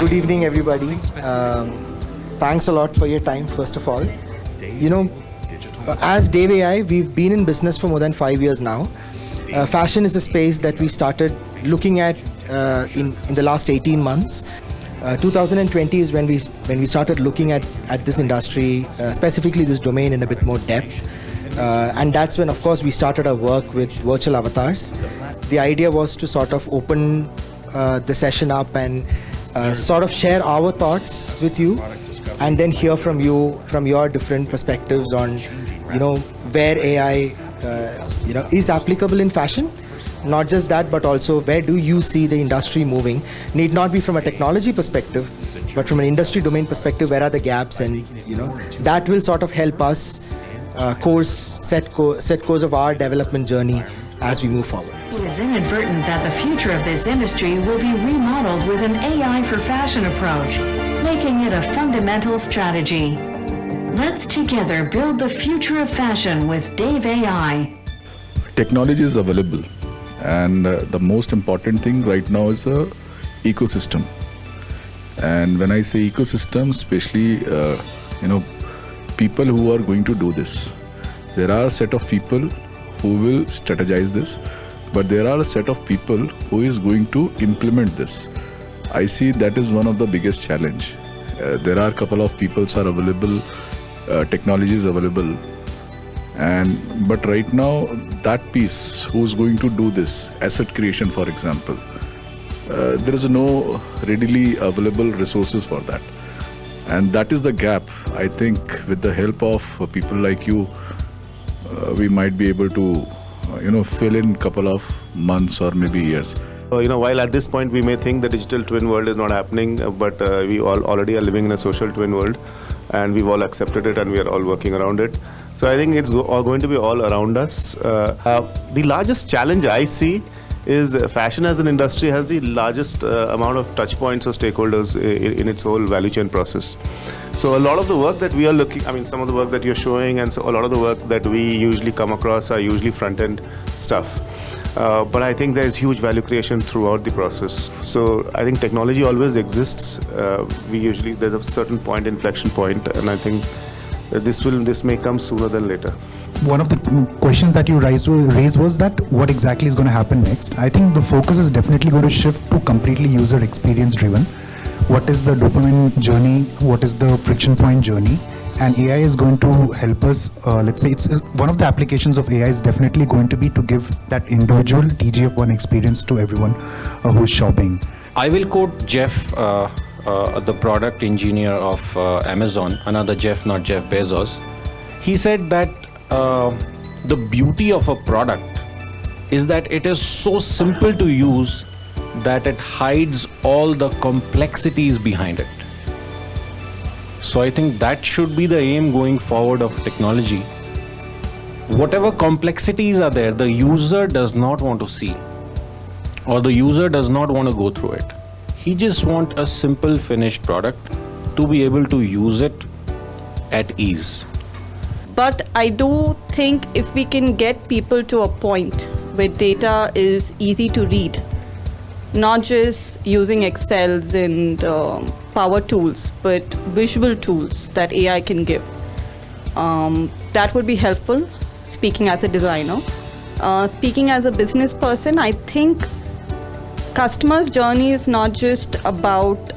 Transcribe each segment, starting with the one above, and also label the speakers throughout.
Speaker 1: Good evening, everybody. Thanks a lot for your time, first of all. As DaveAI, we've been in business for more than 5 years now. Fashion is a space that we started looking at in the last 18 months. 2020 is when we started looking at this industry, specifically this domain in a bit more depth. And that's when, of course, we started our work with virtual avatars. The idea was to sort of open the session up and sort of share our thoughts with you, and then hear from you, from your different perspectives on, where AI, is applicable in fashion. Not just that, but also where do you see the industry moving? Need not be from a technology perspective, but from an industry domain perspective, where are the gaps? And that will sort of help us set course of our development journey as we move forward.
Speaker 2: It is inadvertent that the future of this industry will be remodeled with an AI for fashion approach, making it a fundamental strategy. Let's together build the future of fashion with DaveAI.
Speaker 3: Technology is available, and the most important thing right now is a ecosystem. And when I say ecosystem, especially people who are going to do this. There are a set of people who will strategize this, but there are a set of people who is going to implement this. I see that is one of the biggest challenge. There are a couple of people are available, technology is available, but right now that piece, who's going to do this asset creation, for example, there is no readily available resources for that, and that is the gap. I think with the help of people like you, we might be able to fill in couple of months or maybe years.
Speaker 4: While at this point we may think the digital twin world is not happening, but we all already are living in a social twin world, and we've all accepted it, and we are all working around it. So I think it's all going to be all around us. The largest challenge I see is fashion as an industry has the largest amount of touch points or stakeholders in its whole value chain process. So a lot of the work that we are some of the work that you're showing, and so a lot of the work that we usually come across are usually front-end stuff. But I think there's huge value creation throughout the process. So I think technology always exists. There's a certain inflection point, and I think that this may come sooner than later.
Speaker 5: One of the questions that you raised was that what exactly is going to happen next. I think the focus is definitely going to shift to completely user experience driven. What is the dopamine journey? What is the friction point journey? And AI is going to help us, let's say it's one of the applications of AI is definitely going to be to give that individual TGF1 experience to everyone who's shopping.
Speaker 6: I will quote Jeff, the product engineer of Amazon, another Jeff, not Jeff Bezos. He said that the beauty of a product is that it is so simple to use that it hides all the complexities behind it. So I think that should be the aim going forward of technology. Whatever complexities are there, the user does not want to see, or the user does not want to go through it. He just wants a simple finished product to be able to use it at ease.
Speaker 7: But I do think if we can get people to a point where data is easy to read, not just using Excels and power tools, but visual tools that AI can give, that would be helpful, speaking as a designer. Speaking as a business person, I think customer's journey is not just about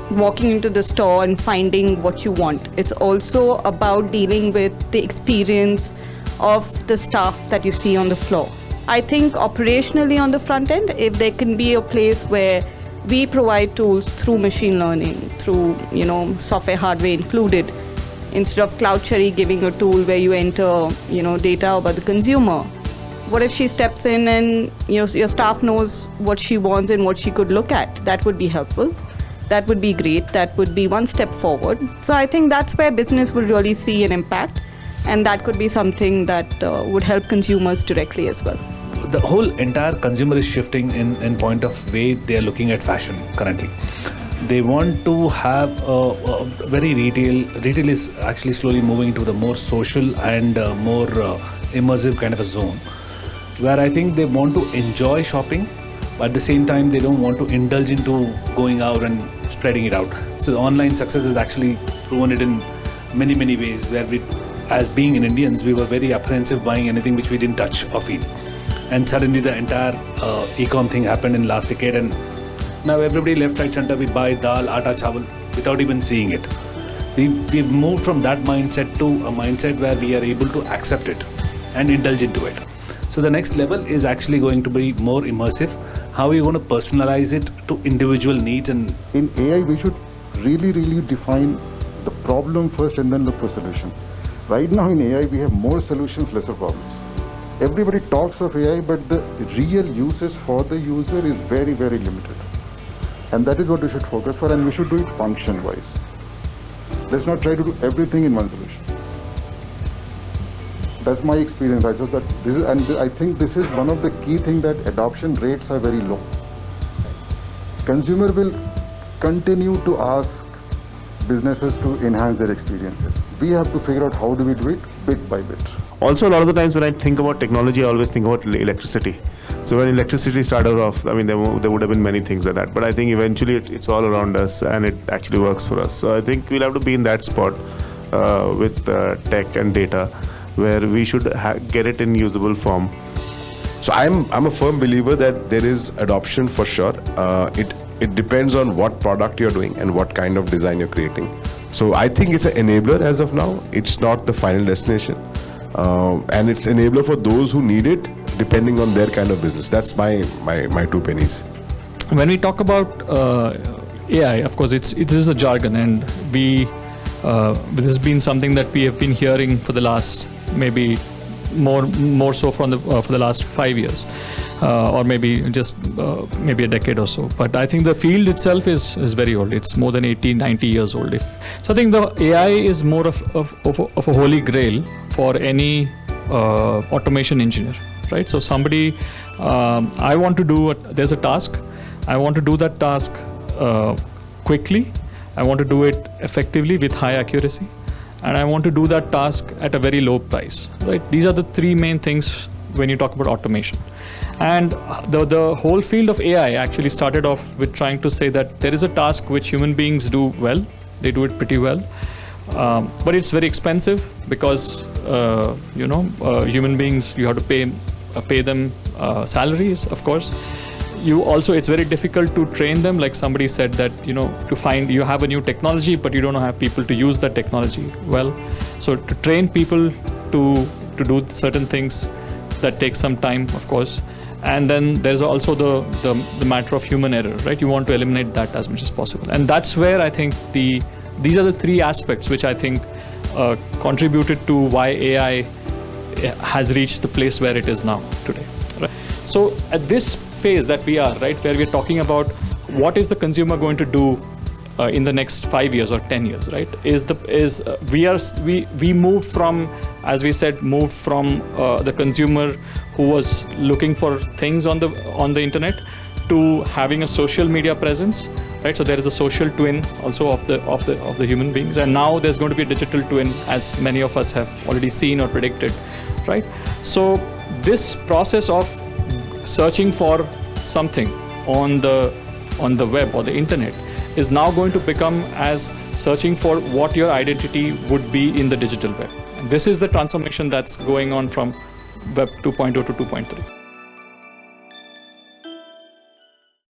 Speaker 7: walking into the store and finding what you want. It's also about dealing with the experience of the staff that you see on the floor. I think operationally on the front end, if there can be a place where we provide tools through machine learning, through software, hardware included, instead of CloudCherry giving a tool where you enter data about the consumer. What if she steps in and your staff knows what she wants and what she could look at? That would be helpful. That would be great. That would be one step forward. So I think that's where business will really see an impact, and that could be something that would help consumers directly as well.
Speaker 8: The whole entire consumer is shifting in point of way they are looking at fashion currently. They want to have a very retail is actually slowly moving into the more social and more immersive kind of a zone, where I think they want to enjoy shopping, but at the same time they don't want to indulge into going out and spreading it out. So the online success has actually proven it in many ways, where we, as being Indians, we were very apprehensive buying anything which we didn't touch or feel. And suddenly the entire e-com thing happened in last decade, and now everybody left, right, center, we buy dal, atta, chawal without even seeing it. We've moved from that mindset to a mindset where we are able to accept it and indulge into it. So the next level is actually going to be more immersive. How are you going to personalize it to individual needs? And
Speaker 9: in AI, we should really define the problem first and then look for solution. Right now in AI, we have more solutions, lesser problems. Everybody talks of AI, but the real uses for the user is very limited. And that is what we should focus for, and we should do it function-wise. Let's not try to do everything in one solution. That's my experience. I think this is one of the key things, that adoption rates are very low. Consumer will continue to ask businesses to enhance their experiences. We have to figure out how do we do it bit by bit.
Speaker 4: Also, a lot of the times when I think about technology, I always think about electricity. So when electricity started off, I mean, there would have been many things like that. But I think eventually it's all around us and it actually works for us. So I think we'll have to be in that spot with tech and data, where we should get it in usable form.
Speaker 10: So I'm a firm believer that there is adoption for sure. It depends on what product you're doing and what kind of design you're creating. So I think it's an enabler as of now. It's not the final destination. And it's enabler for those who need it, depending on their kind of business. That's my 2 pennies.
Speaker 11: When we talk about AI, of course, it is a jargon, and this has been something that we have been hearing for the last, maybe more so for the last 5 years, or maybe just maybe a decade or so. But I think the field itself is very old. It's more than 80-90 years old. So I think the AI is more of a holy grail for any automation engineer, right? So somebody, I want to do there's a task. I want to do that task quickly. I want to do it effectively with high accuracy. And I want to do that task at a very low price, right? These are the 3 main things when you talk about automation. And the whole field of AI actually started off with trying to say that there is a task which human beings do well. They do it pretty well. But it's very expensive because, human beings, you have to pay them salaries, of course. It's very difficult to train them. Like somebody said that, to find, you have a new technology, but you don't have people to use that technology well. So to train people to do certain things, that takes some time, of course. And then there's also the matter of human error, right? You want to eliminate that as much as possible. And that's where I think these are the 3 aspects which I think contributed to why AI has reached the place where it is now today. Right? So at this phase that we are, right, where we're talking about what is the consumer going to do in the next 5 years or 10 years, right? We moved from, as we said, the consumer who was looking for things on the internet to having a social media presence, right? So there is a social twin also of the human beings, and now there's going to be a digital twin, as many of us have already seen or predicted, right? So this process of searching for something on the web or the internet is now going to become as searching for what your identity would be in the digital web. And this is the transformation that's going on from Web 2.0 to 2.3.